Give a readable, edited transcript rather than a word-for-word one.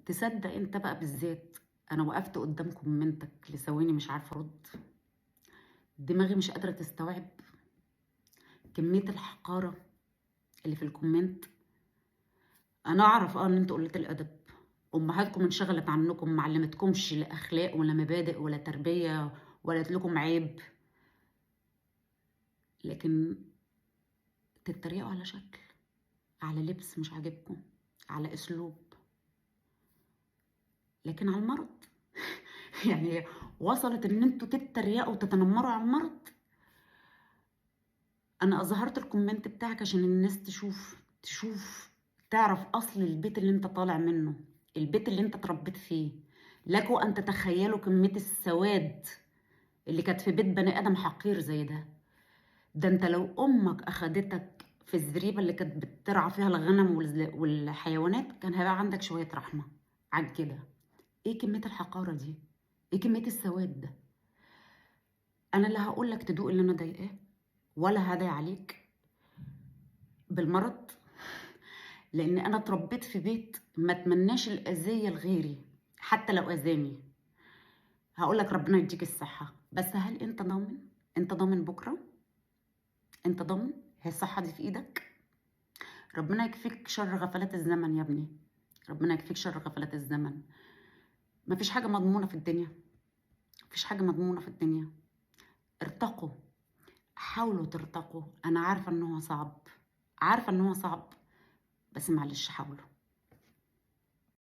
تصدق انت بقى بالذات، انا وقفت قدام كومنتك لثواني مش عارفه ارد. دماغي مش قادره تستوعب كميه الحقاره اللي في الكومنت. انا اعرف ان انتوا قلة الادب، امهاتكم انشغلت عنكم، ما علمتكمش لا اخلاق ولا مبادئ ولا تربيه ولا قالت لكم عيب، لكن تتريقوا على شكل، على لبس مش عاجبكم، على اسلوب، لكن على المرض. يعني وصلت ان انتوا تتريقوا وتتنمروا على المرض. انا اظهرت الكومنت بتاعك عشان الناس تشوف تعرف اصل البيت اللي انت طالع منه، البيت اللي انت اتربيت فيه. لكوا ان تتخيلوا كمية السواد اللي كانت في بيت بني ادم حقير زي ده. ده انت لو امك اخدتك في الزريبة اللي كانت بترعى فيها الغنم والحيوانات كان هيبقى عندك شوية رحمة عن كده. ايه كمية الحقارة دي؟ ايه كمية السواد ده؟ انا لا هقول لك تدوق اللي انا ضايقاه ولا هدعي عليك بالمرض، لان انا اتربيت في بيت ما اتمناش الاذيه لغيري حتى لو اذاني. هقول لك ربنا يديك الصحه، بس هل انت ضامن؟ انت ضامن بكره؟ انت ضامن؟ هي الصحه دي في ايدك؟ ربنا يكفيك شر غفلات الزمن يا ابني، ربنا يكفيك شر غفلات الزمن. مفيش حاجه مضمونه في الدنيا، مفيش حاجه مضمونه في الدنيا. ارتقوا، حاولوا ترتقوا. انا عارفه ان هو صعب، عارفه ان هو صعب، بس معلش حاولوا.